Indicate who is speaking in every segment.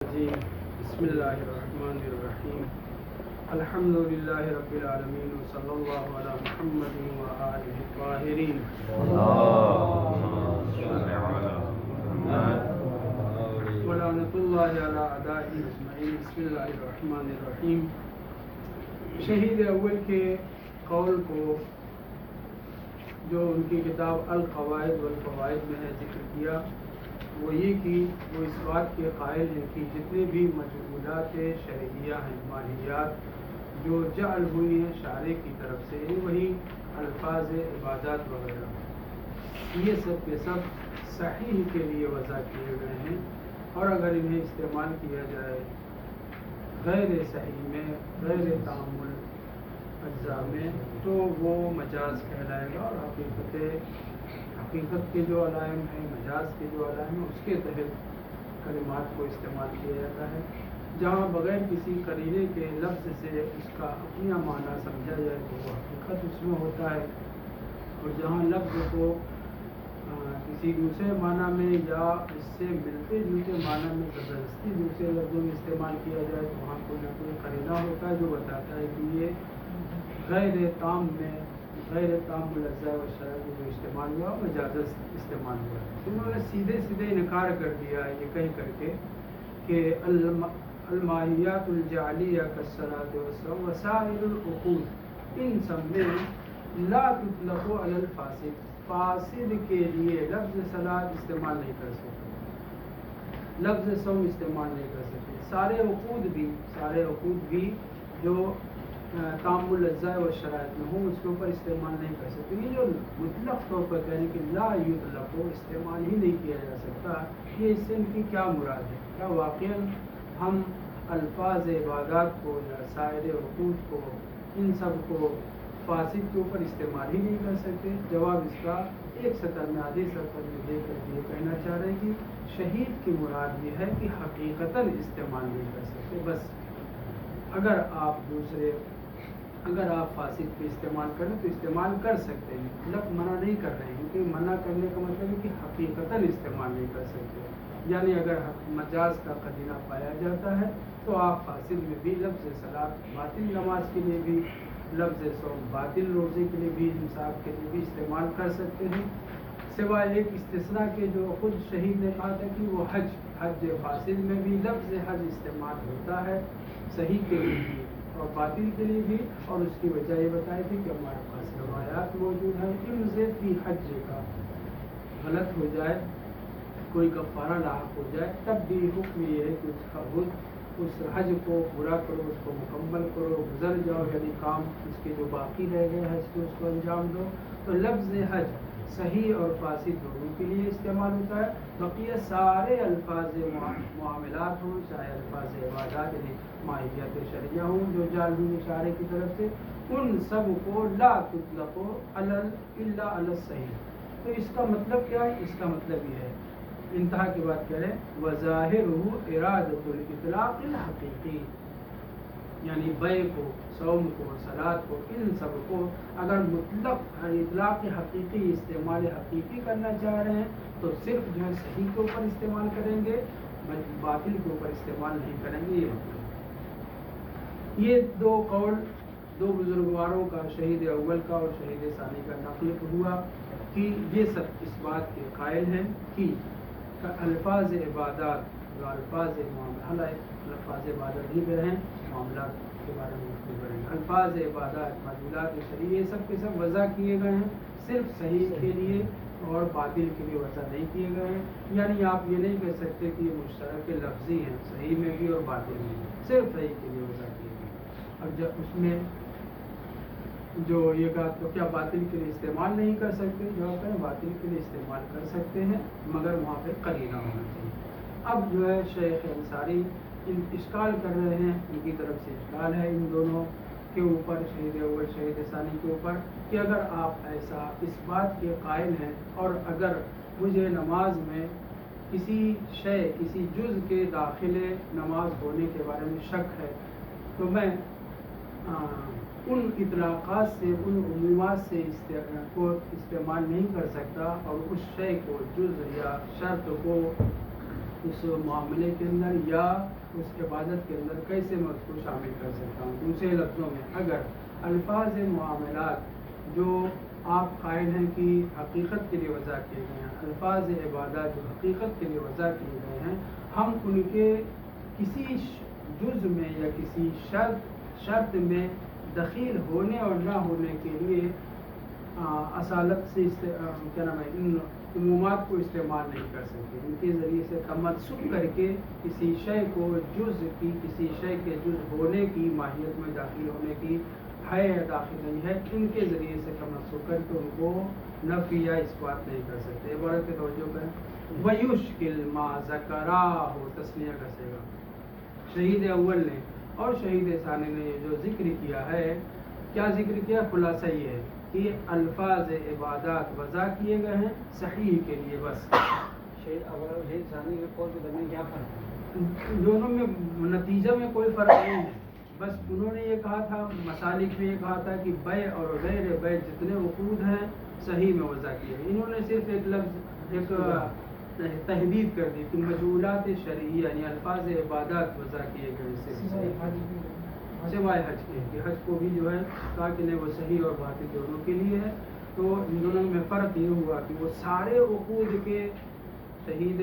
Speaker 1: الرجيم بسم الله الرحمن الرحيم الحمد لله رب العالمين وصلى الله على محمد وآله الطاهرين ولعنة الله على أعدائهم أجمعين بسم الله الرحمن الرحيم شہید اول کے قول کو جو ان کی کتاب القواعد والفوائد میں ہے ذکر کیا، وہ یہ کہ وہ اس بات کے قائل ہیں کہ جتنے بھی مجہولات شرعیہ ہیں، ماہیات جو جعل ہوئی ہیں شارع کی طرف سے، وہی الفاظ عبادات وغیرہ، یہ سب کے سب صحیح کے لیے وضع کیے گئے ہیں، اور اگر انہیں استعمال کیا جائے غیر صحیح میں، غیر تعامل اجزاء میں، تو وہ مجاز کہلائے گا، اور حقیقت کے جو علائم ہیں، مجاز کے جو علائم ہیں، اس کے تحت کلمات کو استعمال کیا جاتا ہے۔ جہاں بغیر کسی قرینے کے لفظ سے اس کا اپنا معنی سمجھا جائے تو وہ حقیقت اس میں ہوتا ہے، اور جہاں لفظ کو کسی دوسرے معنی میں یا اس سے ملتے جلتے معنی میں زبردستی دوسرے لفظوں میں استعمال کیا جائے تو وہاں کوئی نہ کوئی قرینہ ہوتا ہے جو بتاتا ہے کہ یہ غیر تام میں، غیر تام الاجزاء و شرع جو استعمال ہوا مجازت استعمال ہوا ہے۔ انہوں نے سیدھے انکار کر دیا ہے یہ کہہ کر کے کہ الماہیات الجعلیہ کالصلاۃ والصوم وسائر العقود، ان سب میں لا تطلق علی الفاسد، فاسد کے لیے لفظ صلاۃ استعمال نہیں کر سکتے، لفظ صوم استعمال نہیں کر سکتے، سارے عقود بھی جو تعامل الاجزاء و شرائط میں ہوں اس کے اوپر استعمال نہیں کر سکتے۔ یہ جو مطلق طور پر کہنے کہ لا یطلق استعمال ہی نہیں کیا جا سکتا، یہ اس سے ان کی کیا مراد ہے؟ کیا واقعا ہم الفاظ عبادات کو یا سائر عقود کو، ان سب کو فاسد کے اوپر استعمال ہی نہیں کر سکتے؟ جواب اس کا ایک سطر میں، آدھی سطر میں دے کر یہ کہنا چاہ رہے ہیں کہ شہید کی مراد یہ ہے کہ حقیقتاً استعمال نہیں کر سکتے۔ بس اگر آپ فاسد پہ استعمال کریں تو استعمال کر سکتے ہیں، لفظ منع نہیں کر رہے ہیں، کیونکہ منع کرنے کا مطلب ہے کہ حقیقتاً استعمال نہیں کر سکتے، یعنی اگر مجاز کا قرینہ پایا جاتا ہے تو آپ فاسد میں بھی لفظ صلاۃ باطل نماز کے لیے بھی، لفظ صوم باطل روزے کے لیے بھی، انصاف کے لیے بھی استعمال کر سکتے ہیں، سوائے ایک استثناء کے جو خود شہید نے کہا تھا کہ وہ حج فاسد میں بھی لفظ حج استعمال ہوتا ہے، صحیح کے لیے بھی اور باطل کے لیے بھی، اور اس کی وجہ یہ بتائی تھی کہ ہمارے پاس روایات موجود ہیں، امض فی حج کا غلط ہو جائے، کوئی کفارہ لاحق ہو جائے، تب بھی حکم یہ ہے کہ اس کا اس حج کو پورا کرو، اس کو مکمل کرو، گزر جاؤ، یعنی کام اس کے جو باقی رہ گئے حج کے اس کو انجام دو۔ تو لفظ حج صحیح اور فاسد دونوں کے لیے استعمال ہوتا ہے، بقیہ سارے الفاظ معاملات ہوں، چاہے الفاظ عبادات یعنی ماہیت شرعیہ ہوں جو جعل ہوئی اشارے کی طرف سے، ان سب کو لا تطلق الا علی الصحیح۔ تو اس کا مطلب کیا ہے؟ اس کا مطلب یہ ہے، انتہا کی بات کریں، وظاہرہ ارادۃ الاطلاق الحقیقی، یعنی بیع کو، صوم کو، صلاۃ کو، ان سب کو اگر مطلق اطلاق حقیقی، استعمال حقیقی کرنا چاہ رہے ہیں تو صرف جو ہے صحیح کے اوپر استعمال کریں گے، باطل کے اوپر استعمال نہیں کریں گے۔ یہ مطلب یہ دو قول دو بزرگواروں کا، شہید اول کا اور شہید ثانی کا نقل ہوا کہ یہ سب اس بات کے قائل ہیں کہ الفاظ عبادات جو الفاظ معاملات، الفاظ عبادت ہی پہ ہیں، معاملات کے بارے میں گفتگو کریں گے۔ الفاظ عبادات، معاملات شرعیہ، یہ سب کے سب وضع کیے گئے ہیں، صرف صحیح کے لیے اور باطل کے لیے وضع نہیں کیے گئے ہیں، یعنی آپ یہ نہیں کہہ سکتے کہ یہ مشترک لفظی ہیں، صحیح میں بھی اور باطل میں بھی، صرف صحیح کے لیے وضع کیے گئے ہیں۔ اور جب اس میں جو یہ کہا تو کیا باطل کے لیے استعمال نہیں کر سکتے؟ جواب ہے باطل کے لیے استعمال کر سکتے ہیں، مگر وہاں پہ قرینہ ہونا چاہیے۔ اب جو ہے شیخ انصاری اشکال کر رہے ہیں، ان کی طرف سے اشکال ہے ان دونوں کے اوپر، شہید اول شہید ثانی کے اوپر، کہ اگر آپ ایسا اس بات کے قائل ہیں اور اگر مجھے نماز میں کسی شے، کسی جز کے داخلے نماز ہونے کے بارے میں شک ہے تو میں ان اطلاقات سے، ان عمومات سے کو استعمال نہیں کر سکتا اور اس شے کو، جز یا شرط کو اس معاملے کے اندر یا اس عبادت کے اندر کیسے میں اس کو شامل کر سکتا ہوں. دوسرے لفظوں میں اگر الفاظ معاملات جو آپ قائل ہیں کہ حقیقت کے لیے وضع کیے گئے ہیں، الفاظ عبادات جو حقیقت کے لیے وضع کیے گئے ہیں، ہم ان کے کسی جز میں یا کسی شرط میں دخیل ہونے اور نہ ہونے کے لیے اصالت سے کیا نام ہے ان عمومات کو استعمال نہیں کر سکتے. ان کے ذریعے سے تمسک کر کے کسی شے کو جز کی، کسی شے کے جز ہونے کی ماہیت میں داخل ہونے کی ہے یا داخل نہیں ہے، ان کے ذریعے سے تمسک کر کے ان کو نفی یا اثبات نہیں کر سکتے. عبارت پہ توجہ کریں. وَيُشْكِلْ مَا ذَكَرَاهُ تسنیہ کا صیغہ. شہید اول نے اور شہید ثانی نے جو ذکر کیا ہے، کیا ذکر کیا؟ خلاصہ یہ ہے کہ الفاظ عبادات وضع کیے گئے ہیں صحیح کے لیے بس.
Speaker 2: شہید اول اور شہید ثانی کے قول کے درمیان کیا فرق ہے؟
Speaker 1: دونوں میں نتیجہ میں کوئی فرق نہیں ہے. بس انہوں نے یہ کہا تھا، مسالک میں یہ کہا تھا کہ بے اور غیر بے جتنے عقود ہیں صحیح میں وضع کیے ہیں. انہوں نے صرف ایک لفظ ایک تحدید کر دی کہ مجعولات شرعیہ یعنی الفاظ عبادات وضع کیے گئے سوائے حج کے، کہ حج کو بھی جو ہے کہا کہ نہیں وہ صحیح اور باطل دونوں کے لیے ہے. تو ان دونوں میں فرق یہ ہوا کہ وہ سارے عقود کے شہید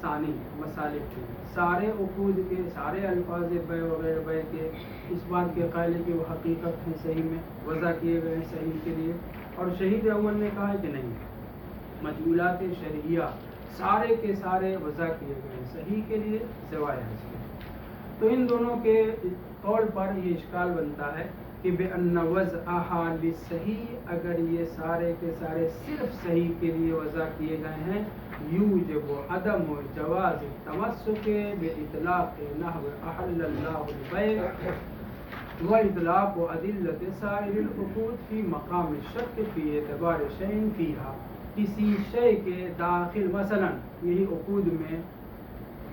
Speaker 1: ثانی مسالک تھے، سارے عقود کے سارے الفاظ بے وغیرہ بے کے اس بات کے قائل کہ وہ حقیقت ہیں صحیح میں وضع کیے گئے ہیں صحیح کے لیے. اور شہید اول نے کہا کہ نہیں، مجعولات شرعیہ سارے کے سارے وضع کیے گئے ہیں صحیح کے لیے سوائے حج کے. تو ان دونوں کے قول پر یہ اشکال بنتا ہے کہ بِأَنَّ وَضْعَهَا لِلصَّحِيحِ، اگر یہ سارے کے سارے صرف صحیح کے لیے وضع کیے گئے ہیں، یوجب عدم جواز التمسک بإطلاق نحو أحل الله البيع وإطلاق أدلة سائر العقود في مقام الشك في اعتبار شيء فيها. کسی شے کے داخل مثلا یہی عقود میں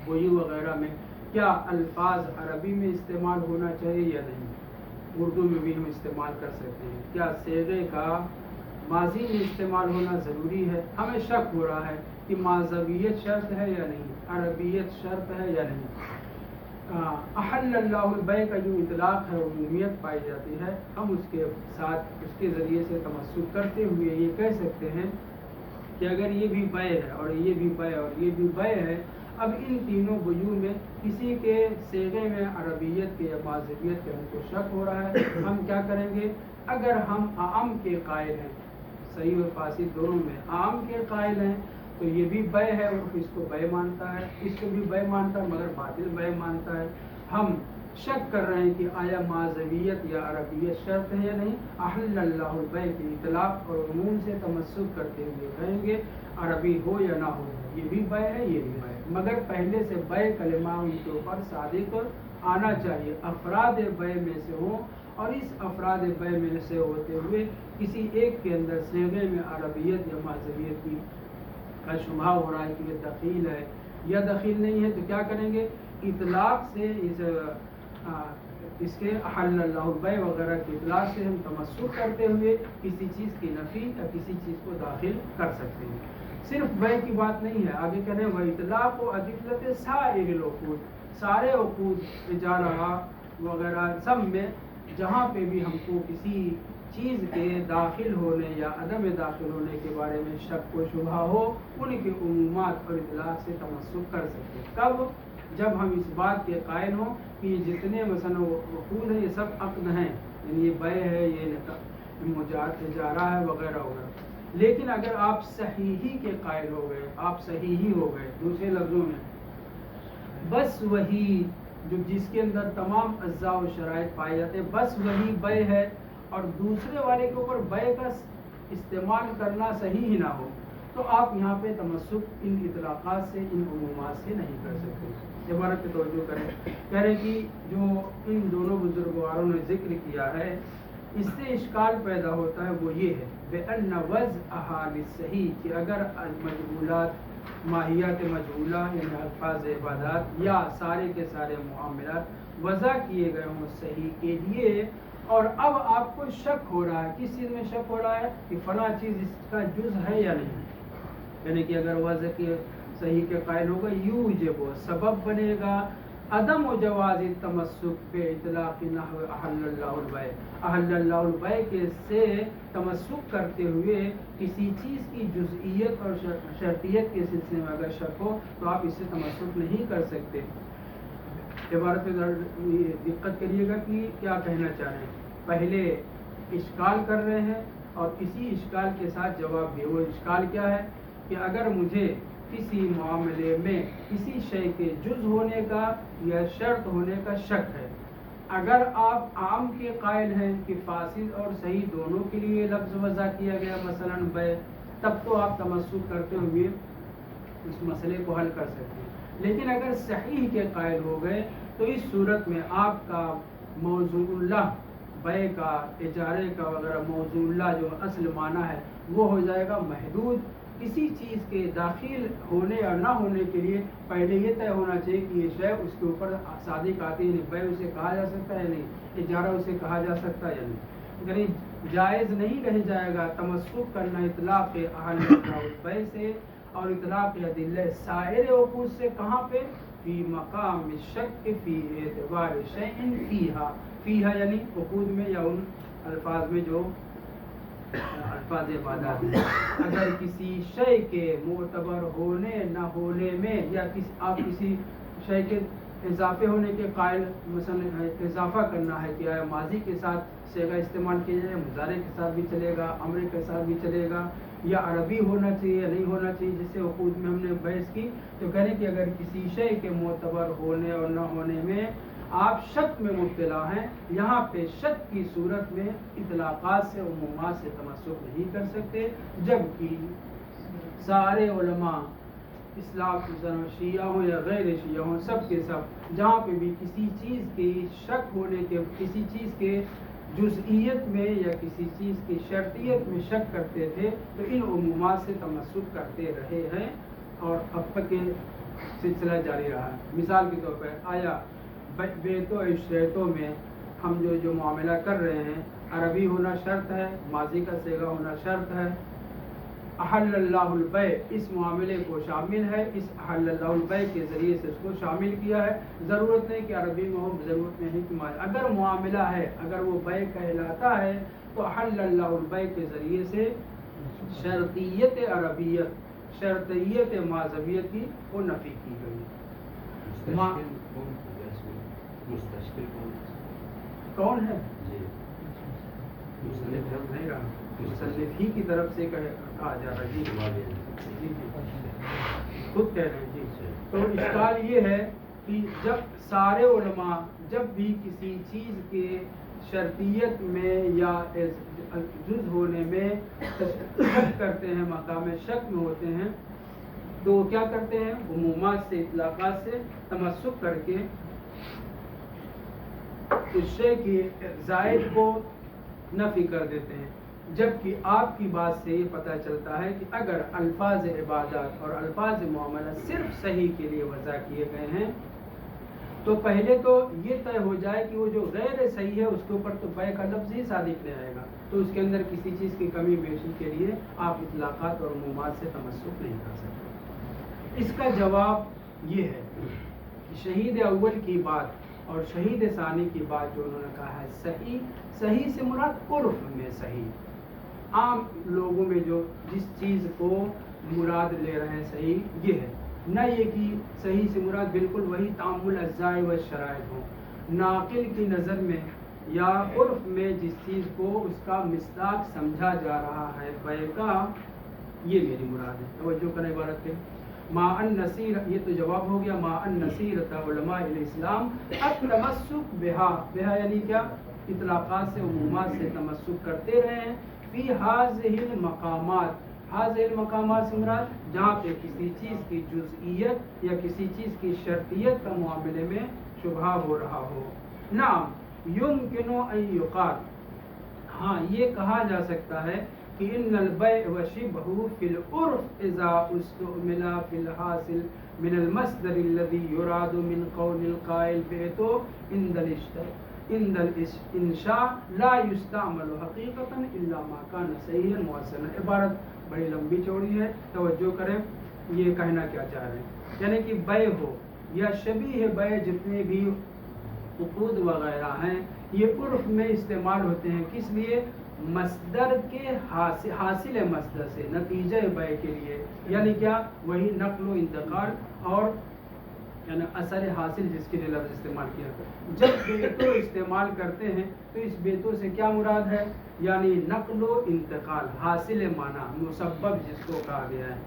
Speaker 1: بوئی وغیرہ میں کیا الفاظ عربی میں استعمال ہونا چاہیے یا نہیں، اردو میں بھی ہم استعمال کر سکتے ہیں، کیا صیغے کا ماضی میں استعمال ہونا ضروری ہے. ہمیں شک ہو رہا ہے کہ ماضویت شرط ہے یا نہیں، عربیت شرط ہے یا نہیں. احل اللہ البیع کا جو اطلاق ہے عمومیت پائی جاتی ہے، ہم اس کے ساتھ اس کے ذریعے سے تمسک کرتے ہوئے یہ کہہ سکتے ہیں کہ اگر یہ بھی بیع ہے اور یہ بھی بیع اور یہ بھی بیع ہے، اب ان تینوں بیوع میں کسی کے صیغے میں عربیت کے یا ماضویت کے ہم کو شک ہو رہا ہے، ہم کیا کریں گے؟ اگر ہم عام کے قائل ہیں، صحیح اور فاسد دونوں میں عام کے قائل ہیں، تو یہ بھی بیع ہے اور اس کو بیع مانتا ہے، اس کو بھی بیع مانتا ہے مگر باطل بیع مانتا ہے. ہم شک کر رہے ہیں کہ آیا ماضویت یا عربیت شرط ہے یا نہیں. احل اللہ البیع کی اطلاق اور عموم سے تمسک کرتے ہوئے کہیں گے عربی ہو یا نہ ہو یہ بھی بیع ہے یہ بھی بیع ہے، مگر پہلے سے بیع کلمہ ان کے اوپر صادق آنا چاہیے، افراد بیع میں سے ہوں، اور اس افراد بیع میں سے ہوتے ہوئے کسی ایک کے اندر صیغے میں عربیت یا ماضویت کی کا شبہ ہو رہا ہے کہ یہ دخیل ہے یا دخیل نہیں ہے، تو کیا کریں گے؟ اطلاق سے اس کے احل اللہ البیع وغیرہ کے اطلاق سے ہم تمسک کرتے ہوئے کسی چیز کی نفی یا کسی چیز کو داخل کر سکتے ہیں. صرف بیع کی بات نہیں ہے، آگے کہنے وہ اطلاق و عدلت سائر العقود، سارے عقود اجارہ وغیرہ سب میں جہاں پہ بھی ہم کو کسی چیز کے داخل ہونے یا عدم داخل ہونے کے بارے میں شک و شبہ ہو، ان کے عمومات اور اطلاق سے تمسک کر سکتے. کب؟ جب ہم اس بات کے قائل ہوں کہ یہ جتنے مثلا عقود ہیں یہ سب عقد ہیں، یعنی یہ بیع ہے، یہ اجارہ ہے وغیرہ وغیرہ. لیکن اگر آپ صحیحی کے قائل ہو گئے، آپ صحیحی ہو گئے، دوسرے لفظوں میں بس وہی جو جس کے اندر تمام اجزاء و شرائط پائے جاتے ہیں بس وہی بیع ہے، اور دوسرے والے کے اوپر بیع کا استعمال کرنا صحیح ہی نہ ہو، تو آپ یہاں پہ تمسک ان اطلاقات سے ان عمومات سے نہیں کر سکتے. عبارت پہ توجہ کریں. کہہ رہے کہ جو ان دونوں بزرگواروں نے ذکر کیا ہے اس سے اشکال پیدا ہوتا ہے، وہ یہ ہے بِأَنَّ وَضْعَهَا لِلصَّحِيحِ کہ اگر المجعولات ماہیات مجعولہ یعنی الفاظ عبادات یا سارے کے سارے معاملات وضع کیے گئے ہوں صحیح کے لیے، اور اب آپ کو شک ہو رہا ہے، کس چیز میں شک ہو رہا ہے کہ فلاں چیز اس کا جز ہے یا نہیں، یعنی کہ اگر وضع کے صحیح کے قائل ہوگا یوجب سبب بنے گا عدم و جواز تمسک پہ اطلاق نحو احل اللہ البیع، احل اللہ البیع کے سے تمسک کرتے ہوئے کسی چیز کی جزئیت اور شرطیت کے سلسلے میں اگر شک ہو تو آپ اس سے تمسک نہیں کر سکتے۔ عبارت میں دقت کریے گا کہ کیا کہنا چاہ رہے ہیں۔ پہلے اشکال کر رہے ہیں اور اسی اشکال کے ساتھ جواب بھی۔ وہ اشکال کیا ہے کہ اگر مجھے کسی معاملے میں کسی شے کے جز ہونے کا یا شرط ہونے کا شک ہے، اگر آپ عام کے قائل ہیں کہ فاسد اور صحیح دونوں کے لیے لفظ وضع کیا گیا مثلا بیع، تب تو آپ تمسک کرتے ہوئے اس مسئلے کو حل کر سکتے ہیں۔ لیکن اگر صحیح کے قائل ہو گئے تو اس صورت میں آپ کا موضوع اللہ بیع کا، اجارے کا وغیرہ موضوع اللہ جو اصل معنی ہے وہ ہو جائے گا محدود۔ کسی چیز کے داخل ہونے اور نہ ہونے کے لیے پہلے یہ طے ہونا چاہیے کہ یہ شے اس کے اوپر صادق آتی ہے، بیع اسے کہا جا سکتا ہے یا نہیں، اجارہ اسے کہا جا سکتا ہے یا نہیں، یعنی جائز نہیں رہ جائے گا تمسک کرنا اطلاق احل اللہ البیع سے اور اطلاق ادلہ سائر عقود سے۔ کہاں پہ؟ فی مقام الشک فی اعتبار شیء فیہا، فیہا یعنی عقود میں یا ان الفاظ میں جو الفاظ عبادات ہیں۔ اگر کسی شے کے معتبر ہونے نہ ہونے میں یا آپ کسی شے کے اضافے ہونے کے قائل، مثلا اضافہ کرنا ہے کہ آیا ماضی کے ساتھ صیغہ استعمال کیا جائے، مضارع کے ساتھ بھی چلے گا، امر کے ساتھ بھی چلے گا، یا عربی ہونا چاہیے یا نہیں ہونا چاہیے، جس سے عقود میں ہم نے بحث کی، تو کہہ رہے کہ اگر کسی شے کے معتبر ہونے اور نہ ہونے میں آپ شک میں مبتلا ہیں، یہاں پہ شک کی صورت میں اطلاقات سے عمومات سے تمسک نہیں کر سکتے، جبکہ سارے علماء اسلام شیعہ ہوں یا غیر شیعہ ہوں سب کے سب جہاں پہ بھی کسی چیز کی شک ہونے کے، کسی چیز کے جزئیت میں یا کسی چیز کی شرطیت میں شک کرتے تھے تو ان عمومات سے تمسک کرتے رہے ہیں اور اب تک یہ سلسلہ جاری رہا ہے۔ مثال کے طور پر آیا بیعت و اشتراطوں میں ہم جو معاملہ کر رہے ہیں، عربی ہونا شرط ہے، ماضی کا صیغہ ہونا شرط ہے، احل اللہ البیع اس معاملے کو شامل ہے، اس احل اللہ البیع کے ذریعے سے اس کو شامل کیا ہے۔ ضرورت نہیں کہ عربی میں ہو، ضرورت نہیں کہ اگر معاملہ ہے، اگر وہ بیع کہلاتا ہے تو احل اللہ البیع کے ذریعے سے شرطیت عربیت، شرطیت معذبیت کی وہ نفی کی گئی۔
Speaker 3: مستشکل
Speaker 1: کون ہے؟
Speaker 3: جی
Speaker 1: مصنف نہیں رہا، مصنف ہی کی طرف سے کہا جا رہا ہے۔ جی جی خود کہہ رہے ہیں۔ جی تو اشکال یہ ہے کہ جب سارے علماء جب بھی کسی چیز کے شرطیت میں یا جز ہونے میں شک کرتے ہیں، مقام شک میں ہوتے ہیں، تو وہ کیا کرتے ہیں؟ عمومات سے، اطلاقات سے تمسک کر کے اس شے کی زائد کو نفی کر دیتے ہیں، جبکہ آپ کی بات سے یہ پتہ چلتا ہے کہ اگر الفاظ عبادات اور الفاظ معاملہ صرف صحیح کے لیے وضع کیے گئے ہیں تو پہلے تو یہ طے ہو جائے کہ وہ جو غیر صحیح ہے اس کے اوپر تو بیع کا لفظ ہی صادق نہیں آئے گا، تو اس کے اندر کسی چیز کی کمی بیشی کے لیے آپ اطلاقات اور عمومات سے تمسک نہیں کر سکتے۔ اس کا جواب یہ ہے کہ شہید اول کی بات اور شہید ثانی کی بات جو انہوں نے کہا ہے صحیح، صحیح سے مراد عرف میں صحیح، عام لوگوں میں جو جس چیز کو مراد لے رہے ہیں صحیح یہ ہے، نہ یہ کہ صحیح سے مراد بالکل وہی تعامل اجزاء و شرائط ہو، ناقل کی نظر میں یا عرف میں جس چیز کو اس کا مصداق سمجھا جا رہا ہے بیع کا، یہ میری مراد ہے۔ توجہ کریں عبارت پہ، ما النصیر، یہ تو جواب ہو گیا، ما النصیرۃ علماء الاسلام التمسک بہا، بہا یعنی کیا؟ اطلاقات سے عمومات سے تمسک کرتے رہے ہیں، فی ہذہ المقامات، ہذہ المقامات سے مراد جہاں پہ کسی چیز کی جزئیت یا کسی چیز کی شرطیت کا معاملے میں شبہ ہو رہا ہو۔ نعم یمکن ان یقال، ہاں یہ کہا جا سکتا ہے کہ ان البیع وشبہ فی العرف اذا استعمل فی الحاصل من المصدر الذي يراد من قول القائل بعت عند الانشاء لا يستعمل حقیقتا الا ما كان صحیحا مؤثرا۔ عبارت بڑی لمبی چوڑی ہے، توجہ کریں۔ یہ کہنا کیا چاہ رہے ہیں، یعنی کہ بے ہو یا شبیہ بے جتنے بھی عقود وغیرہ ہیں یہ عرف میں استعمال ہوتے ہیں، کس لیے؟ مصدر کے حاصل مصدر سے نتیجہ بے کے لیے، یعنی کیا؟ وہی نقل و انتقال اور یعنی اثر حاصل جس کے لیے لفظ استعمال کیا تھا۔ جب بیتو استعمال کرتے ہیں تو اس بیتو سے کیا مراد ہے؟ یعنی نقل و انتقال، حاصل معنی، مسبب جس کو کہا گیا ہے۔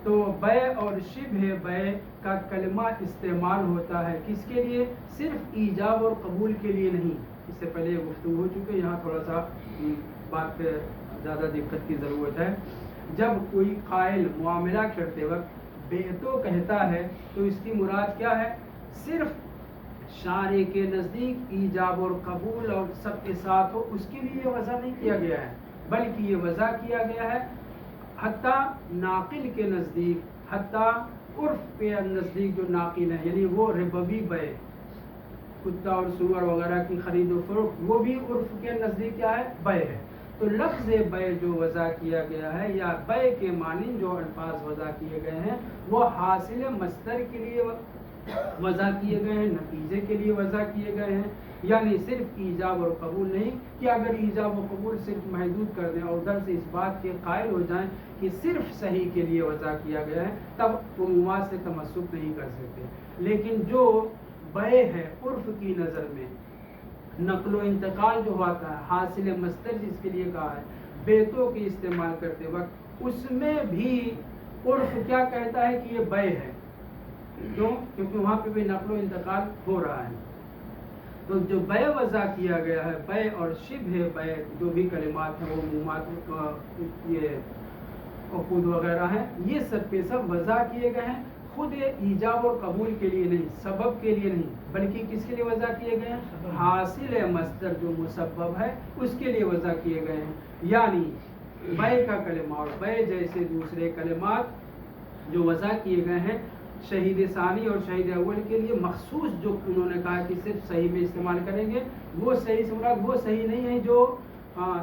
Speaker 1: تو بے اور شبہ بے کا کلمہ استعمال ہوتا ہے کس کے لیے؟ صرف ایجاب اور قبول کے لیے نہیں، اس سے پہلے یہ گفتگو ہو چکے، یہاں تھوڑا سا بات پہ زیادہ دقت کی ضرورت ہے۔ جب کوئی قائل معاملہ کرتے وقت بیتو کہتا ہے تو اس کی مراد کیا ہے؟ صرف شارع کے نزدیک ایجاب اور قبول اور سب کے ساتھ ہو، اس کے لیے یہ وضع نہیں کیا گیا ہے، بلکہ یہ وضع کیا گیا ہے حتیٰ ناقل کے نزدیک، حتیٰ عرف کے نزدیک جو ناقل ہے، یعنی وہ ربوی بے، کتا اور سور وغیرہ کی خرید و فروخت، وہ بھی عرف کے نزدیک کیا ہے؟ بے ہے۔ تو لفظ بے جو وضع کیا گیا ہے یا بے کے معنی جو الفاظ وضع کیے گئے ہیں وہ حاصل مصدر کے لیے وضع کیے گئے ہیں، نتیجے کے لیے وضع کیے گئے ہیں، یعنی صرف ایجاب اور قبول نہیں کہ اگر ایجاب و قبول صرف محدود کر دیں اور ادھر سے اس بات کے قائل ہو جائیں کہ صرف صحیح کے لیے وضع کیا گیا ہے، تب عمومات سے تمسک نہیں کر سکتے۔ لیکن جو بے ہے عرف کی نظر میں نقل و انتقال جو ہوتا ہے، حاصل مصدر جس کے لیے کہا ہے، بیتوں کے استعمال کرتے وقت اس میں بھی عرف کیا کہتا ہے کہ یہ بے ہے، کیوں؟ کیونکہ وہاں پہ بھی نقل و انتقال ہو رہا ہے۔ تو جو بے وضع کیا گیا ہے، بے اور شبہ بے جو بھی کلمات ہیں وہ عمومات یہ عقود وغیرہ ہیں، یہ سب کے سب وضع کیے گئے ہیں خود ایجاب اور قبول کے لیے نہیں، سبب کے لیے نہیں، بلکہ کس کے لیے وضع کیے گئے ہیں؟ حاصل مصدر جو مسبب ہے اس کے لیے وضع کیے گئے ہیں۔ یعنی بے کا کلمہ اور بے جیسے دوسرے کلمات جو وضع کیے گئے ہیں شہید ثانی اور شہید اول کے لیے مخصوص، جو انہوں نے کہا کہ صرف صحیح میں استعمال کریں گے، وہ صحیح سے مراد وہ صحیح نہیں ہے جو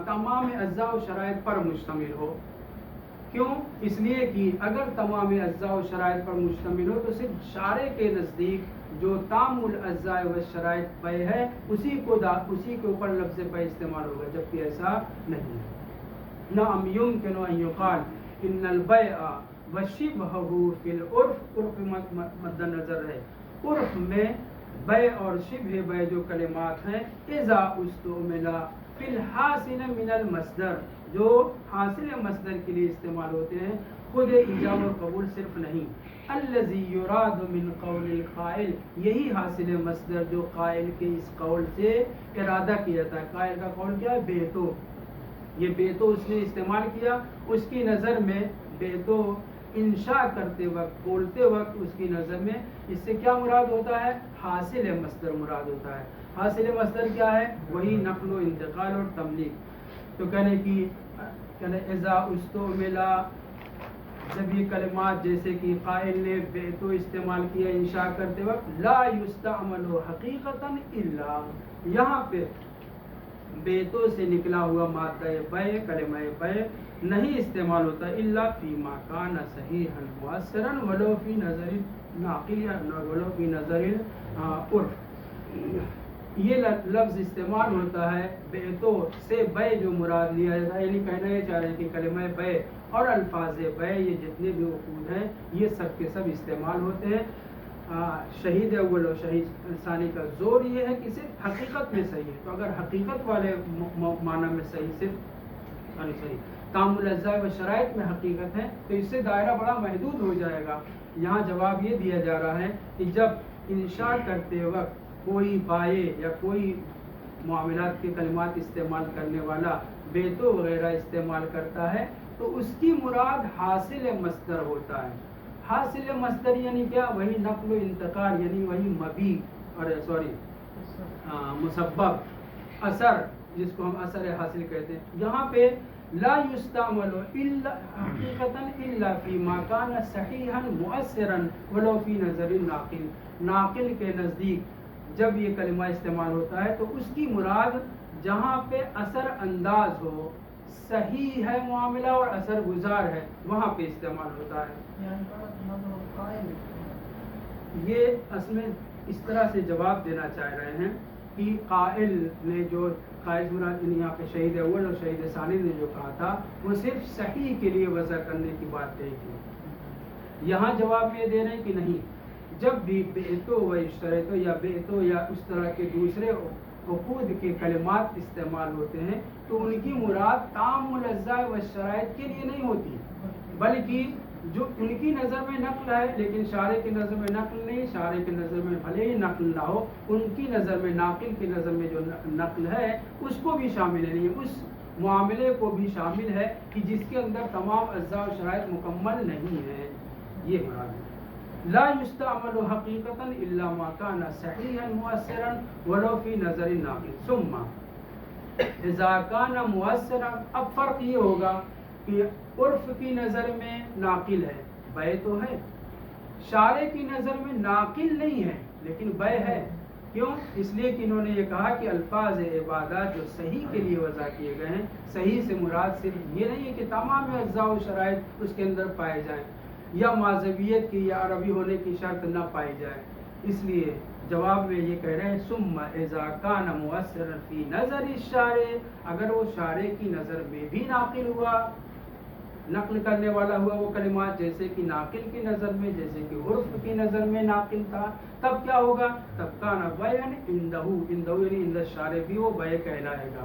Speaker 1: تمام اجزاء و شرائط پر مشتمل ہو۔ کیوں؟ اس لیے کہ اگر تمام اجزاء و شرائط پر مشتمل ہو تو صرف شارع کے نزدیک جو تام الاجزاء و شرائط بے ہے اسی کے اوپر لفظ بے استعمال ہوگا، جبکہ ایسا نہیں ہے۔ نعم یمکن ان یقال ان البیع وشبہہ فی العرف، عرف مد نظر ہے، عرف میں بے اور شبہ بے جو کلمات ہیں اذا استعملا فی الحاصل من المصدر، جو حاصل مصدر کے لیے استعمال ہوتے ہیں، خود ایجاب اور قبول صرف نہیں، الذی یراد من قول القائل، یہی حاصل مصدر جو قائل کے اس قول سے ارادہ کیا جاتا ہے۔ قائل کا قول کیا ہے؟ بیتو، یہ بیتو اس نے استعمال کیا، اس کی نظر میں بیتو انشاء کرتے وقت، بولتے وقت اس کی نظر میں اس سے کیا مراد ہوتا ہے؟ حاصل مصدر مراد ہوتا ہے۔ حاصل مصدر کیا ہے؟ وہی نقل و انتقال اور تملیک۔ تو کہنے کی اذا استعملا، جب یہ کلمات جیسے کہ قائل نے بیتو استعمال کیا انشاء کرتے وقت، لا یستعمل حقیقتا الا، یہاں پہ بیتو سے نکلا ہوا مادہ بے، کلمہ بے نہیں استعمال ہوتا الا فیما کان صحیحا مؤثرا ولو فی نظر ناقل یا ولو فی نظر عرف۔ یہ لفظ استعمال ہوتا ہے بیتو سے بے جو مراد لیا جاتا ہے، یعنی کہنا یہ چاہ رہے ہیں کہ کلمہ بے اور الفاظ بے یہ جتنے بھی عقود ہیں یہ سب کے سب استعمال ہوتے ہیں۔ شہید اول اور شہید ثانی کا زور یہ ہے کہ صرف حقیقت میں صحیح ہے، تو اگر حقیقت والے معنی میں صحیح صرف صحیح تام الاجزاء و شرائط میں حقیقت ہے تو اس سے دائرہ بڑا محدود ہو جائے گا۔ یہاں جواب یہ دیا جا رہا ہے کہ جب انشاء کرتے وقت کوئی بائع یا کوئی معاملات کے کلمات استعمال کرنے والا بیتو وغیرہ استعمال کرتا ہے تو اس کی مراد حاصل مصدر ہوتا ہے۔ حاصل مصدر یعنی کیا؟ وہی نقل و انتقال، یعنی وہی مبی اور مسبب، اثر جس کو ہم اثر حاصل کہتے ہیں۔ یہاں پہ لا یستعمل الا حقیقتا الا فیما کان صحیحا مؤثرا ولو فی نظر ناقل، ناقل کے نزدیک جب یہ کلمہ استعمال ہوتا ہے تو اس کی مراد جہاں پہ اثر انداز ہو، صحیح ہے معاملہ اور اثر گزار ہے وہاں پہ استعمال ہوتا ہے. یہ اصل میں اس طرح سے جواب دینا چاہ رہے ہیں کہ قائل نے جو قائل مراد یہاں پہ شہید اول اور شہید ثانی نے جو کہا تھا وہ صرف صحیح کے لیے وضع کرنے کی بات کہی تھی. یہاں جواب یہ دے رہے ہیں کہ نہیں، جب بھی بیعتو و اشترطو یا بیعتو یا اس طرح کے دوسرے عقود کے کلمات استعمال ہوتے ہیں تو ان کی مراد تام الاجزاء و شرائط کے لیے نہیں ہوتی، بلکہ جو ان کی نظر میں نقل ہے لیکن شارع کی نظر میں نقل نہیں، شارع کی نظر میں بھلے ہی نقل نہ ہو، ان کی نظر میں ناقل کی نظر میں جو نقل ہے اس کو بھی شامل ہے، نہیں اس معاملے کو بھی شامل ہے کہ جس کے اندر تمام اجزاء و شرائط مکمل نہیں ہیں. یہ مراد ہے. لا يستعمل حقیقتا الا ما كان صحیحا مؤثرا ولو فی نظر الناقل ثم اذا كان مؤثرا. اب فرق یہ ہوگا کہ عرف کی نظر میں ناقل ہے، بے تو ہے، شارع کی نظر میں ناقل نہیں ہے لیکن بے ہے. کیوں؟ اس لیے کہ انہوں نے یہ کہا کہ الفاظ عبادات جو صحیح کے لیے وضع کیے گئے ہیں، صحیح سے مراد صرف یہ نہیں ہے کہ تمام اجزاء و شرائط اس کے اندر پائے جائیں یا معذبیت کی یا عربی ہونے کی شرط نہ پائی جائے. اس لیے جواب میں یہ کہہ رہے ہیں ثم اذا كان مؤثرا فی نظر الشارع، اگر وہ شارع کی نظر میں بھی ناقل ہوا، نقل کرنے والا ہوا وہ کلمات، جیسے کہ ناقل کی نظر میں، جیسے کہ عرف کی نظر میں ناقل تھا، تب کیا ہوگا؟ تب کان بیان عندہ یعنی عند الشارع بھی وہ بے کہلائے گا.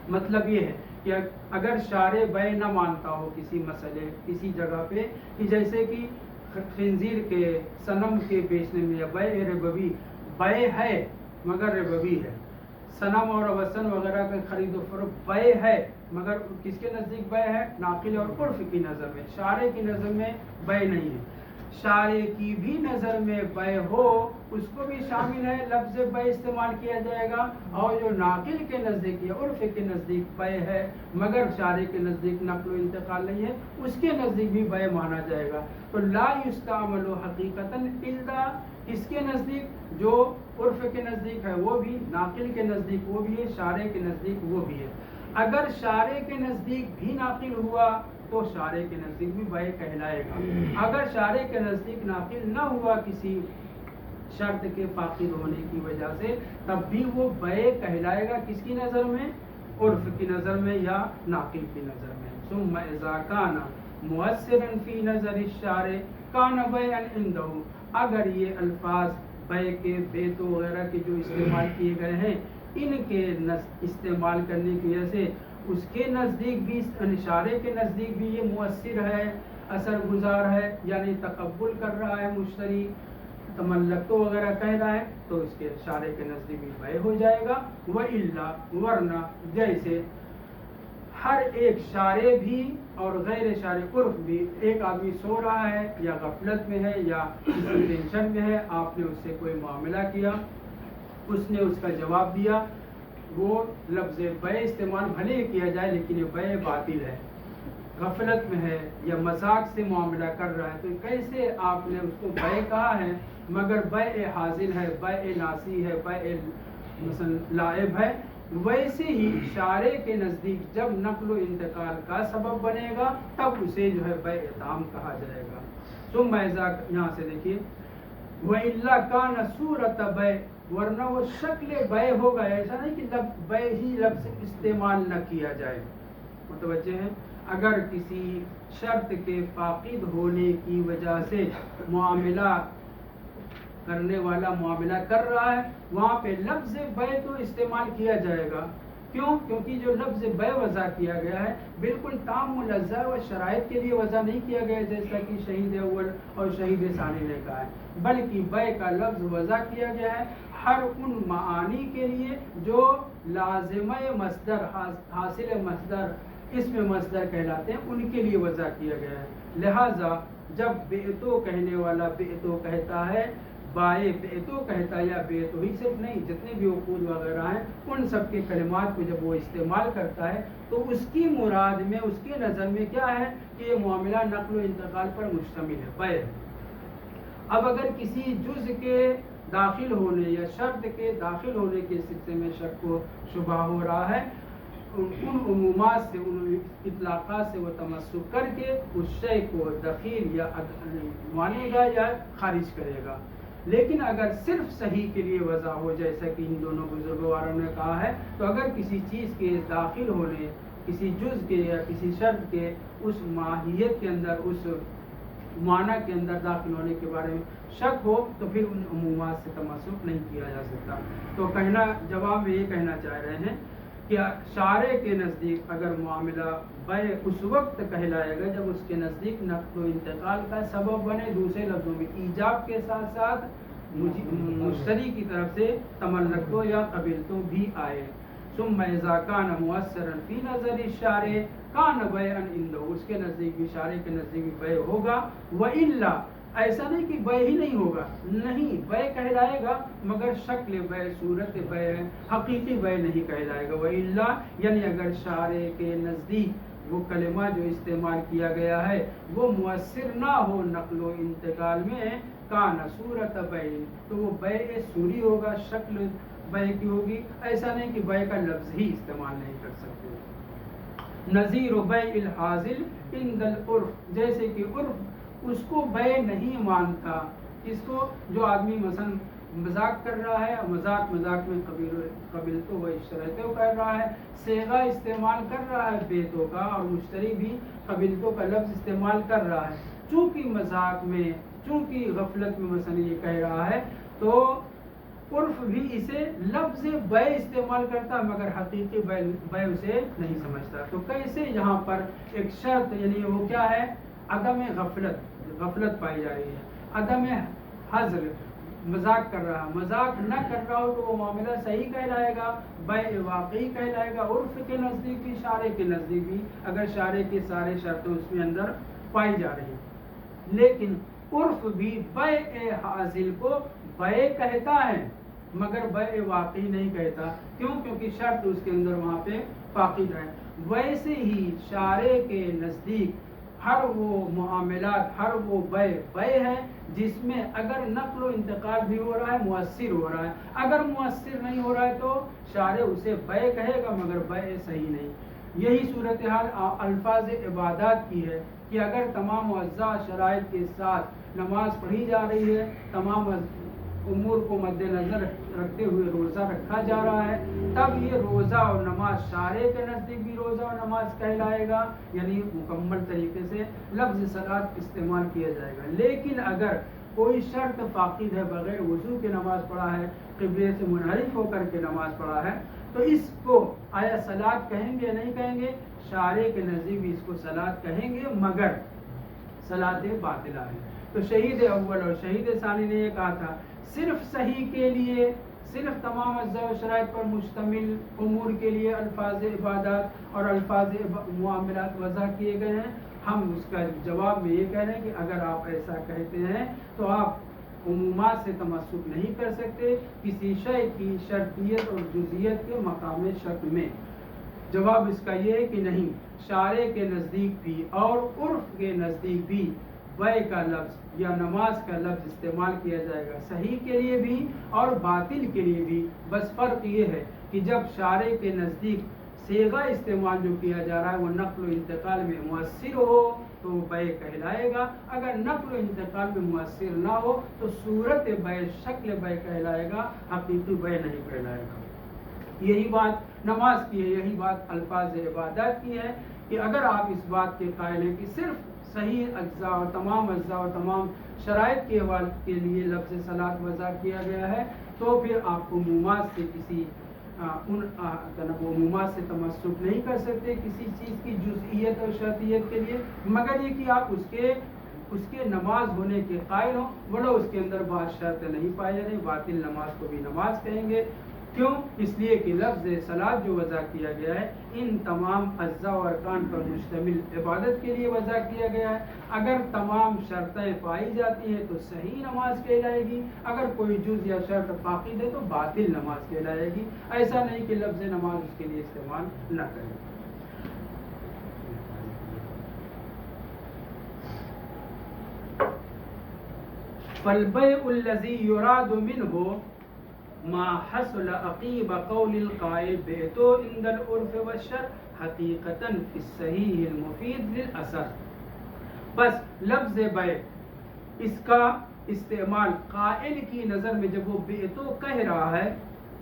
Speaker 1: مطلب یہ ہے کہ اگر شارع بے نہ مانتا ہو کسی مسئلے کسی جگہ پہ، کہ جیسے کہ خنزیر کے صنم کے بیچنے میں یا بے ربوی، بے ہے مگر ربوی ہے، صنم اور وثن وغیرہ کا خرید و فروخت بے ہے مگر کس کے نزدیک بے ہے؟ ناقل اور عرف کی نظر میں، شارع کی نظر میں بے نہیں ہے. شارع کی بھی نظر میں بے ہو اس کو بھی شامل ہے، لفظ بے استعمال کیا جائے گا، اور جو ناقل کے نزدیک یا عرف کے نزدیک بے ہے مگر شارع کے نزدیک نقل و انتقال نہیں ہے، اس کے نزدیک بھی بے مانا جائے گا. تو لا یستعمل حقیقتا الا اس کے نزدیک جو عرف کے نزدیک ہے وہ بھی، ناقل کے نزدیک وہ بھی ہے، شارع کے نزدیک وہ بھی ہے. اگر شارع کے نزدیک بھی ناقل ہوا تو شارع کے نزدیک بھی بے کہلائے گا. اگر شارع کے نزدیک ناقل نہ ہوا کسی شرط کے فاقد ہونے کی وجہ سے، تب بھی وہ بے کہلائے گا. کس کی نظر میں؟ عرف کی نظر میں یا ناقل کی نظر میں. ثم اذا كان مؤثرا فی نظر الشارع كان بیعا عنده. اگر یہ الفاظ بے کے، بیتو وغیرہ کے جو استعمال کیے گئے ہیں، ان کے استعمال کرنے کی وجہ سے اس کے نزدیک بھی، شارع کے نزدیک بھی یہ مؤثر ہے، اثر گزار ہے، یعنی تقبل کر رہا ہے مشتری، تملکتو وغیرہ کہہ رہا ہے، تو اس کے شارع کے نزدیک بھی بے ہو جائے گا. وَإِلَّا ورنہ جیسے ہر ایک شارع بھی اور غیر شارع عرف بھی، ایک آدمی سو رہا ہے یا غفلت میں ہے یا کسی ٹینشن میں ہے، آپ نے اس سے کوئی معاملہ کیا، اس نے اس کا جواب دیا، وہ لفظ بے استعمال بھلے ہی کیا جائے لیکن یہ بے باطل ہے، غفلت میں ہے یا مذاق سے معاملہ کر رہا ہے، تو کیسے آپ نے اس کو بے کہا ہے مگر بے حاضر ہے، بے ناسی ہے، بے مثلا لائب ہے. ویسے ہی شارع کے نزدیک جب نقل و انتقال کا سبب بنے گا تب اسے جو ہے بے تام کہا جائے گا. ثم اذا، یہاں سے دیکھیے، وَإِلَّا كَانَ صُورَةَ بَيْءٍ، ورنہ وہ شکل بے ہوگا، ایسا نہیں کہ بے ہی لفظ استعمال نہ کیا جائے. متوجہ ہیں؟ اگر کسی شرط کے فاقد ہونے کی وجہ سے معاملہ کرنے والا معاملہ کر رہا ہے، وہاں پہ لفظ بے تو استعمال کیا جائے گا. کیوں؟ کیونکہ جو لفظ بے وضع کیا گیا ہے بالکل تام الاجزاء و شرائط کے لیے وضع نہیں کیا گیا جیسا کہ شہید اول اور شہید ثانی نے کہا ہے، بلکہ بے کا لفظ وضع کیا گیا ہے ہر ان معانی کے لیے جو لازمہ مصدر، حاصل مصدر، اسم مصدر کہلاتے ہیں، ان کے لیے وضع کیا گیا ہے. لہٰذا جب بیعتو کہنے والا بیعتو کہتا ہے، بائے بیعتو کہتا ہے، یا بیعتو ہی صرف نہیں، جتنے بھی عقود وغیرہ ہیں ان سب کے کلمات کو جب وہ استعمال کرتا ہے تو اس کی مراد میں، اس کے نظر میں کیا ہے کہ یہ معاملہ نقل و انتقال پر مشتمل ہے، بے. اب اگر کسی جز کے داخل ہونے یا شرط کے داخل ہونے کے سلسلے میں شک و شبہ ہو رہا ہے ان عمومات سے ان اطلاقات سے وہ تمسک کر کے اس شے کو دخیل یا مانے گا یا خارج کرے گا. لیکن اگر صرف صحیح کے لیے وضع ہو جیسا کہ ان دونوں بزرگواروں نے کہا ہے تو اگر کسی چیز کے داخل ہونے کسی جز کے یا کسی شرط کے اس ماہیت کے اندر اس معنی کے اندر داخل ہونے کے بارے میں شک ہو تو پھر ان عمومات سے تمسک نہیں کیا جا سکتا. تو جواب میں یہ کہنا چاہ رہے ہیں کہ شارع کے نزدیک اگر معاملہ بیع اس وقت کہلائے گا جب اس کے نزدیک نقل و انتقال کا سبب بنے. دوسرے لفظوں میں ایجاب کے ساتھ ساتھ مشتری کی طرف سے تملکتوں یا قبیلتوں بھی آئے. ثم اذا كان مؤثرا في نظر الشارع كان بيعا عنده, اس کے نزدیک بھی شارع کے نزدیک بھی بیع ہوگا. والا ایسا نہیں کہ بیع ہی نہیں ہوگا, نہیں, بیع کہلائے گا مگر شکل بیع صورت بیع حقیقی بیع نہیں کہلائے گا. والا یعنی اگر شارع کے نزدیک وہ کلمہ جو استعمال کیا گیا ہے وہ مؤثر نہ ہو نقل و انتقال میں, کان صورت بیع, تو وہ بیع صوری ہوگا, شکل بیع کی ہوگی. ایسا نہیں کہ بیع کا لفظ ہی استعمال نہیں کر سکتے. نظیر بیع الحاصل عند العرف, جیسے کہ عرف اس کو بیع نہیں مانتا, اس کو جو آدمی مثلا مذاق کر رہا ہے, مذاق میں قبیلتوں و اشتریتوں کر رہا ہے, صیغہ استعمال کر رہا ہے بیتوں کا, اور مشتری بھی قبیلتوں کا لفظ استعمال کر رہا ہے. چونکہ مذاق میں, چونکہ غفلت میں مثلا یہ کہہ رہا ہے تو عرف بھی اسے لفظ بیع استعمال کرتا مگر حقیقی بیع اسے نہیں سمجھتا. تو کیسے یہاں پر ایک شرط یعنی وہ کیا ہے, عدم غفلت پائی جا رہی ہے, عدم حذر, مذاق کر رہا, مذاق نہ کر رہا ہو تو وہ معاملہ صحیح کہلائے گا, بیع واقعی کہلائے گا. عرف کے نزدیک بھی شارع کے نزدیک بھی اگر شارع کی سارے شرطیں اس میں اندر پائی جا رہی, لیکن عرف بھی بیع حاصل کو بیع کہتا ہے مگر بیع واقعی نہیں کہتا. کیوں؟ کیونکہ شرط اس کے اندر وہاں پہ فاقد ہے. ویسے ہی شارع کے نزدیک ہر وہ معاملات, ہر وہ بیع ہے جس میں اگر نقل و انتقال بھی ہو رہا ہے, مؤثر ہو رہا ہے. اگر مؤثر نہیں ہو رہا ہے تو شارع اسے بیع کہے گا مگر بیع صحیح نہیں. یہی صورتحال الفاظ عبادات کی ہے کہ اگر تمام اجزاء شرائط کے ساتھ نماز پڑھی جا رہی ہے, تمام امور کو مد نظر رکھتے ہوئے روزہ رکھا جا رہا ہے, تب یہ روزہ اور نماز شارع کے نزدیک بھی روزہ اور نماز کہلائے گا, یعنی مکمل طریقے سے لفظ صلاۃ استعمال کیا جائے گا. لیکن اگر کوئی شرط فاقد ہے, بغیر وضو کے نماز پڑھا ہے, قبلے سے منحرف ہو کر کے نماز پڑھا ہے, تو اس کو آیا صلاۃ کہیں گے نہیں کہیں گے؟ شارع کے نزدیک بھی اس کو صلاۃ کہیں گے مگر صلاۃ باطلہ ہے. تو شہید اول اور شہید ثانی نے یہ کہا تھا صرف صحیح کے لیے, صرف تمام اجزاء و شرائط پر مشتمل امور کے لیے الفاظ عبادات اور الفاظ معاملات وضع کیے گئے ہیں. ہم اس کا جواب میں یہ کہہ رہے ہیں کہ اگر آپ ایسا کہتے ہیں تو آپ عمومات سے تمسک نہیں کر سکتے کسی شے کی شرطیت اور جزئیت کے مقام شک میں. جواب اس کا یہ ہے کہ نہیں, شارع کے نزدیک بھی اور عرف کے نزدیک بھی بیع کا لفظ یا نماز کا لفظ استعمال کیا جائے گا, صحیح کے لیے بھی اور باطل کے لیے بھی. بس فرق یہ ہے کہ جب شارع کے نزدیک صیغہ استعمال جو کیا جا رہا ہے وہ نقل و انتقال میں مؤثر ہو تو وہ بیع کہلائے گا, اگر نقل و انتقال میں مؤثر نہ ہو تو صورت بیع, شکل بیع کہلائے گا, حقیقی بیع نہیں کہلائے گا. یہی بات نماز کی ہے, یہی بات الفاظ عبادات کی ہے کہ اگر آپ اس بات کے قائل ہیں کہ صرف صحیح اجزاء اور تمام شرائط کے حوالے کے لیے لفظ صلاۃ وضع کیا گیا ہے, تو پھر آپ عمومات سے کسی عمومات سے تمسک نہیں کر سکتے کسی چیز کی جزئیت اور شرطیت کے لیے, مگر یہ کہ آپ اس کے نماز ہونے کے قائل ہوں, بولو اس کے اندر بعض شرط نہیں پائی جا رہی, باطل نماز کو بھی نماز کہیں گے. کیوں؟ اس لیے کہ لفظ صلاۃ جو وضع کیا گیا ہے ان تمام اجزاء و ارکان پر مشتمل عبادت کے لیے وضع کیا گیا ہے. اگر تمام شرطیں پائی جاتی ہیں تو صحیح نماز کہلائے گی, اگر کوئی جز یا شرط فاقد ہے تو باطل نماز کہلائے گی. ایسا نہیں کہ لفظ نماز اس کے لیے استعمال نہ کرے. فالبيع الذي يراد منه ما حصل عقیب قول القائل بیتو عند العرف والشرع حقیقتا فی الصحیح المفید للاثر. بس لفظ بیع اس کا استعمال قائل کی نظر میں جب وہ بیتو کہہ رہا ہے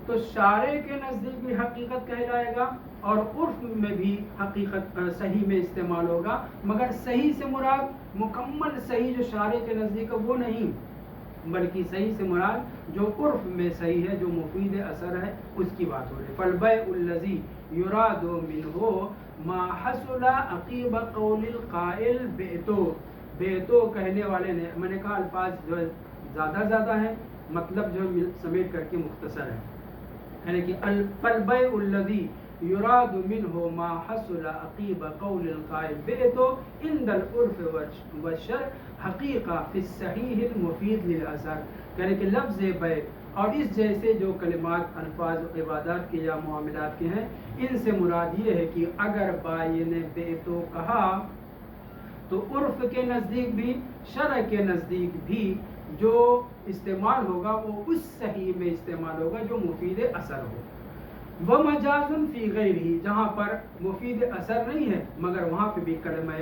Speaker 1: تو شارع کے نزدیک بھی حقیقت کہلائے گا اور عرف میں بھی حقیقت صحیح میں استعمال ہوگا، مگر صحیح سے مراد مکمل صحیح جو شارع کے نزدیک ہے وہ نہیں، بلکہ صحیح سے مراد جو عرف میں صحیح ہے، جو مفید اثر ہے، اس کی بات ہو رہی ہے. فالبیع الذی یراد منہ ما حصل عقیب قول القائل بیتو. بیتو کہنے والے نے، میں نے کہا الفاظ جو زیادہ ہیں، مطلب جو سمیٹ کر کے مختصر ہے، یعنی کہ فالبیع الذی یراد منہ ما حصل عقیب قول القائل بیتو عند العرف والشرع حقیقہ فی الصحیح المفید للاثر. یعنی کہ لفظ بیع اور اس جیسے جو کلمات الفاظ عبادات کے یا معاملات کے ہیں، ان سے مراد یہ ہے کہ اگر بائع نے بیتو کہا تو عرف کے نزدیک بھی شرع کے نزدیک بھی جو استعمال ہوگا وہ اس صحیح میں استعمال ہوگا جو مفید اثر ہو. ومجاز فی غیرہ، جہاں پر مفید اثر نہیں ہے مگر وہاں پہ بھی کلمہ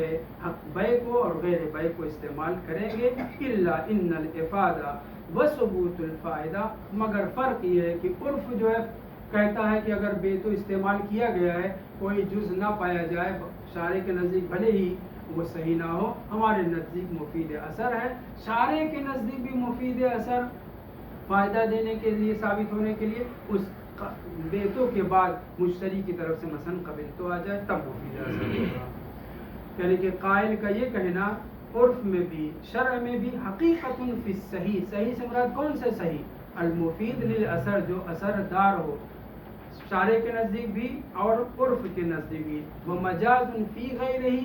Speaker 1: حق بیع کو اور غیر بیع کو استعمال کریں گے. الا ان الافادہ وثبوت الفائدہ، مگر فرق یہ ہے کہ عرف جو ہے کہتا ہے کہ اگر بیتو استعمال کیا گیا ہے کوئی جز نہ پایا جائے، شارع کے نزدیک بھلے ہی وہ صحیح نہ ہو، ہمارے نزدیک مفید اثر ہے. شارع کے نزدیک بھی مفید اثر فائدہ دینے کے لیے، ثابت ہونے کے لیے اس بیتو کے بعد مشتری کی طرف سے مثلا قبل تو آ جائے تب مفید اثر ہوگا. یعنی کہ قائل کا یہ کہنا عرف میں بھی شرع میں بھی حقیقت فی الصحیح، صحیح سے مراد کون سے صحیح؟ المفید للاثر، جو اثر دار ہو، شارع کے نزدیک بھی اور عرف کے نزدیک بھی. ومجاز فی غیرہ،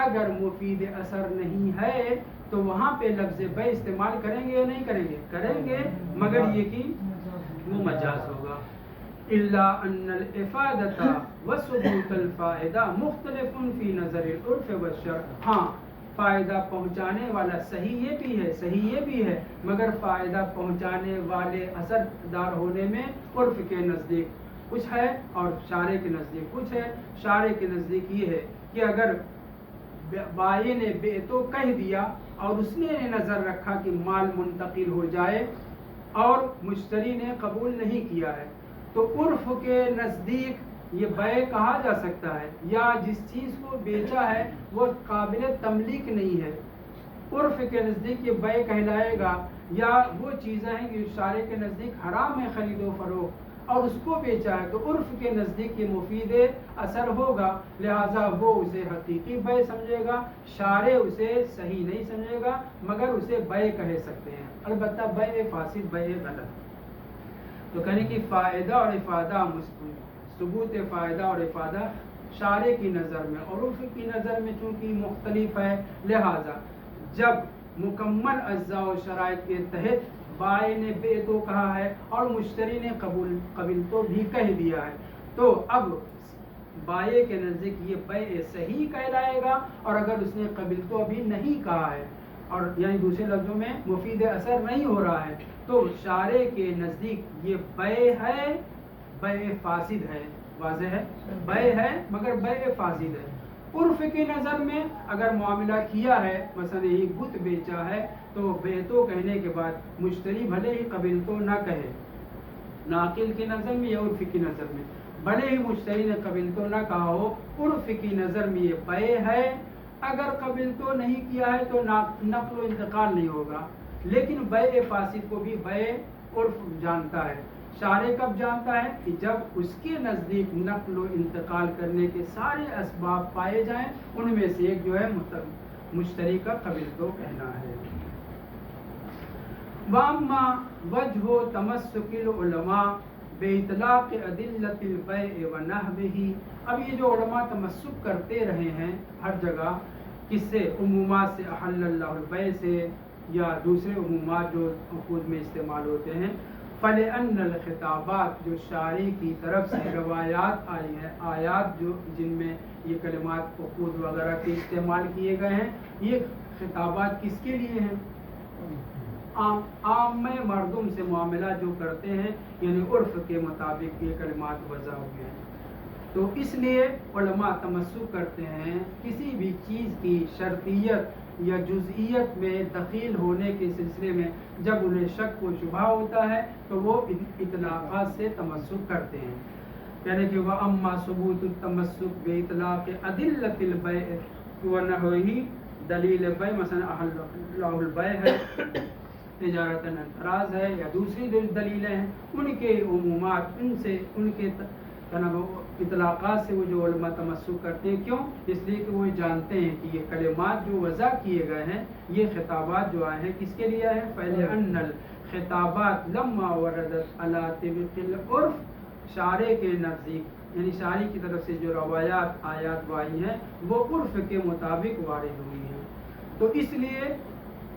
Speaker 1: اگر مفید اثر نہیں ہے تو وہاں پہ لفظ بیع استعمال کریں گے یا نہیں کریں گے؟ کریں گے، مگر یہ کہ وہ مجاز ہوگا. الا ان الافادۃ وثبوت الفائدہ مختلف فی نظر العرف والشرع. ہاں، فائدہ پہنچانے والا صحیح یہ بھی ہے، صحیح یہ بھی ہے، مگر فائدہ پہنچانے والے اثر دار ہونے میں عرف کے نزدیک کچھ ہے اور شارع کے نزدیک کچھ ہے. شارع کے نزدیک یہ ہے کہ اگر بائع نے بیتو کہہ دیا اور اس نے نظر رکھا کہ مال منتقل ہو جائے اور مشتری نے قبول نہیں کیا ہے تو عرف کے نزدیک یہ بیع کہا جا سکتا ہے، یا جس چیز کو بیچا ہے وہ قابل تملیک نہیں ہے، عرف کے نزدیک یہ بیع کہلائے گا. یا وہ چیزیں ہیں کہ شارع کے نزدیک حرام ہے خرید و فروخت اور اس کو بیچا ہے تو عرف کے نزدیک یہ مفید اثر ہوگا، لہٰذا وہ اسے حقیقی بیع سمجھے گا، شارع اسے صحیح نہیں سمجھے گا مگر اسے بیع کہہ سکتے ہیں. البتہ بیع فاسد، بیع غلط. تو کہنے کی فائدہ اور افادہ، ثبوت فائدہ اور افادہ شارع کی نظر میں اور عرف کی نظر میں چونکہ مختلف ہے، لہٰذا جب مکمل اجزاء و شرائط کے تحت بائع نے بیتو کہا ہے اور مشتری نے قبل تو بھی کہہ دیا ہے تو اب بائع کے نزدیک یہ بیع صحیح کہلائے گا، اور اگر اس نے قبل تو ابھی نہیں کہا ہے اور یعنی دوسرے لفظوں میں مفید اثر نہیں ہو رہا ہے تو شارع کے نزدیک یہ بیع ہے، بیع فاسد ہے. واضح ہے؟ بیع ہے مگر بیع فاسد ہے. عرف کی نظر میں اگر معاملہ کیا ہے، مثلا یہی بت بیچا ہے تو بیتو کہنے کے بعد مشتری بھلے ہی قبل تو نہ کہے، ناقل کی نظر میں یا عرف کی نظر میں بھلے ہی مشتری نے قبل تو نہ کہا ہو، عرف کی نظر میں یہ بیع ہے. اگر قبل تو نہیں کیا ہے تو نقل و انتقال نہیں ہوگا، لیکن بیع فاسد کو بھی بیع عرف جانتا ہے. شارع کب جانتا ہے؟ کہ جب اس کے نزدیک نقل و انتقال کرنے کے سارے اسباب پائے جائیں، ان میں سے ایک جو ہے مشتری کا قبل تو کہنا ہے. واما وجہ تمسک العلماء باطلاق ادلۃ البیع ونحوہ. اب یہ جو علماء تمسک کرتے رہے ہیں ہر جگہ، کس سے؟ عمومات سے، احل اللہ البیع سے یا دوسرے عمومات جو عقود میں استعمال ہوتے ہیں. فلأن الخطابات، جو شارع کی طرف سے روایات آئی ہیں، آیات جو جن میں یہ کلمات عقود وغیرہ کے استعمال کیے گئے ہیں، یہ خطابات کس کے لیے ہیں؟ عام میں مردم سے معاملہ جو کرتے ہیں یعنی عرف کے مطابق یہ کلمات وضع ہوئے ہیں. تو اس لیے علماء تمسک کرتے ہیں کسی بھی چیز کی شرطیت یا جزئیت میں دخیل ہونے کے سلسلے میں جب انہیں شک و شبہ ہوتا ہے تو وہ اطلاقات سے تمسک کرتے ہیں. یعنی کہ وَأَمَّا ثُبُوتُ التَّمَسُّكِ بِإِطْلَاقِ أَدِلَّةِ الْبَيْعِ وَنَحْوِهِ دلیل بیع مثلا احل اللہ البیع ہے، تجارت انفراز ہے یا دوسری دلیلیں ہیں، ان کے عمومات ان کے اطلاقات سے وہ جو علماء تمسک کرتے ہیں. کیوں؟ اس لیے کہ وہ جانتے ہیں کہ یہ کلمات جو وضع کیے گئے ہیں یہ خطابات جو آئے ہیں کس کے لیے ہیں؟ فَلِأَنَّ الْخِطَابَاتِ لَمَّا وَرَدَتْ عَلَىٰ طِبْقِ الْعُرْفِ شارع کے نزدیک یعنی شارع کی طرف سے جو روایات آیات وائی ہیں وہ عرف کے مطابق وارد ہوئی ہیں. تو اس لیے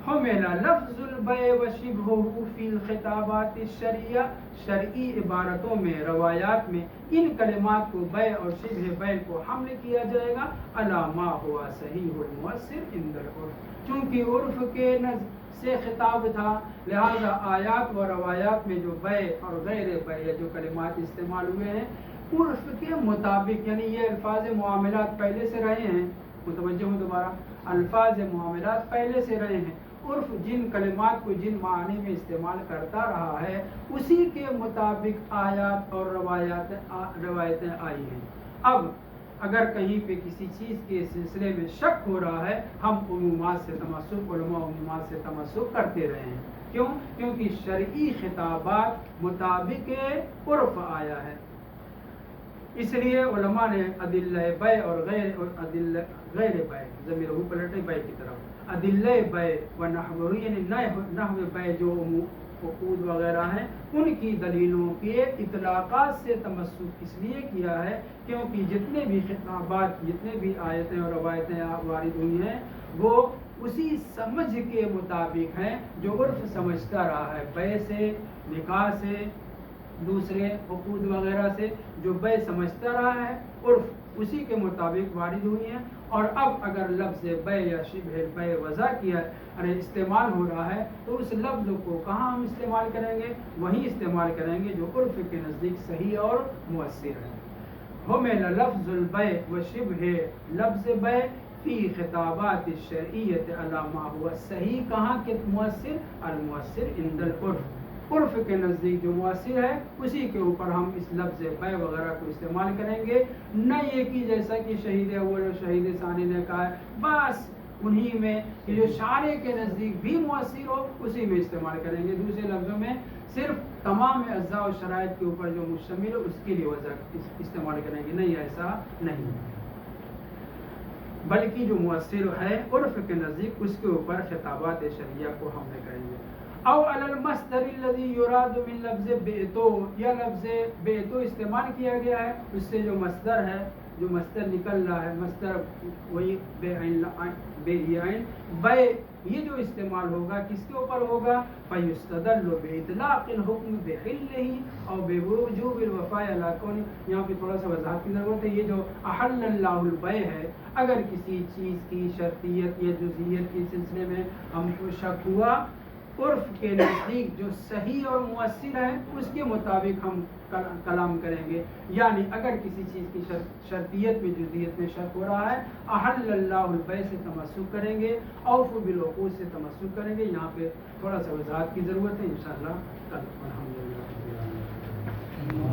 Speaker 1: حمل لفظ البیع وشبہہ فی الخطابات الشرعیہ، شرعی عبارتوں میں روایات میں ان کلمات کو بیع اور شبہ بیع کو حمل کیا جائے گا علی ما ہوا صحیح المؤثر عند العرف، چونکہ عرف کے سے خطاب تھا لہذا آیات و روایات میں جو بیع اور غیر بیع جو کلمات استعمال ہوئے ہیں عرف کے مطابق، یعنی یہ الفاظ معاملات پہلے سے رہے ہیں، متوجہ ہوں دوبارہ، الفاظ معاملات پہلے سے رہے ہیں، عرف جن کلمات کو جن معنی میں استعمال کرتا رہا ہے اسی کے مطابق آیات اور روایتیں آئی ہیں. اب اگر کہیں پہ کسی چیز کے سلسلے میں شک ہو رہا ہے ہم عمومات سے تمسک، علماء عمومات سے تمسک کرتے رہے ہیں. کیوں؟ کیونکہ شرعی خطابات مطابق عرف آیا ہے. اس لیے علماء نے ادلہ بیع اور غیر بیع ضمیر ہو پلٹے بیع کی طرف، ادلہ بیع و نحو یعنی نحو بیع جو عقود وغیرہ ہیں ان کی دلیلوں کے اطلاقات سے تمسک اس لیے کیا ہے کیونکہ جتنے بھی خطابات جتنے بھی آیتیں اور روایتیں وارد ہوئی ہیں وہ اسی سمجھ کے مطابق ہیں جو عرف سمجھتا رہا ہے، بیع سے، نکاح سے، دوسرے عقود وغیرہ سے جو بیع سمجھتا رہا ہے عرف اسی کے مطابق وارد ہوئی ہیں. اور اب اگر لفظ بیع یا شبہ بیع وضع کیا استعمال ہو رہا ہے تو اس لفظ کو کہاں ہم استعمال کریں گے؟ وہیں استعمال کریں گے جو عرف کے نزدیک صحیح اور مؤثر ہے. حمل لفظ البیع و شبہ لفظ بیع فی خطابات الشرعیت علی ما ہوا صحیح کہاں کے مؤثر؟ المؤثر عند العرف، عرف کے نزدیک جو مؤثر ہے اسی کے اوپر ہم اس لفظ بیع وغیرہ کو استعمال کریں گے. نہ یہ کہ جیسا کہ شہید اول اور شہید ثانی نے کہا ہے بس انہی میں کہ جو شارع کے نزدیک بھی مؤثر ہو اسی میں استعمال کریں گے. دوسرے لفظوں میں صرف تمام اجزاء و شرائط کے اوپر جو مشتمل ہو اس کے لیے وضع استعمال کریں گے. نہیں، ایسا نہیں، بلکہ جو مؤثر ہے عرف کے نزدیک اس کے اوپر خطابات شرعیہ کو ہم نے کریں گے. او علی المصدر الذي يراد من لفظ بیعتو، یا لفظ بیعتو استعمال کیا گیا ہے اس سے جو مصدر ہے جو مصدر نکل رہا ہے مصدر وہی بیعین بیع یہ جو استعمال ہوگا کس کے اوپر ہوگا؟ فیستدل باطلاق الحکم بحلہ او بوجوب الوفاء علی کون. یہاں پہ تھوڑا سا وضاحت کی ضرورت ہے. یہ جو احل اللہ البیع ہے اگر کسی چیز کی شرطیت یا جزئیت کے سلسلے میں ہم کو شک ہوا عرف کے نزدیک جو صحیح اور مؤثر ہے اس کے مطابق ہم کلام کریں گے. یعنی اگر کسی چیز کی شرطیت میں جزئیت میں شک ہو رہا ہے احل اللہ البیع سے تمسک کریں گے، اوفوا بالعقود سے تمسک کریں گے. یہاں پہ تھوڑا سا وضاحت کی ضرورت ہے، انشاءاللہ کل الحمدللہ.